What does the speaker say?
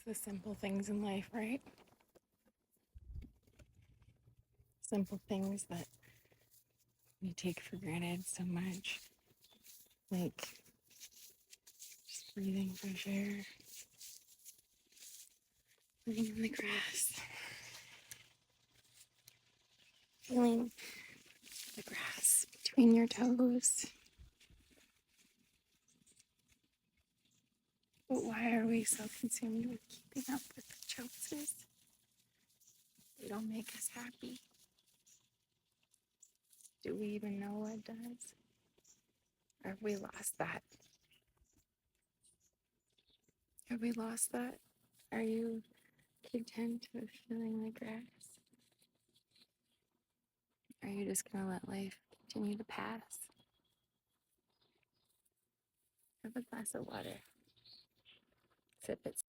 It's the simple things in life, right? Simple things that we take for granted so much. Like just breathing fresh air, living in the grass, feeling the grass between your toes. But why are we so consumed with keeping up with the Joneses? They don't make us happy. Do we even know what does? Or have we lost that? Have we lost that? Are you content with feeling like grass? Are you just gonna let life continue to pass? Have a glass of water. Sip it.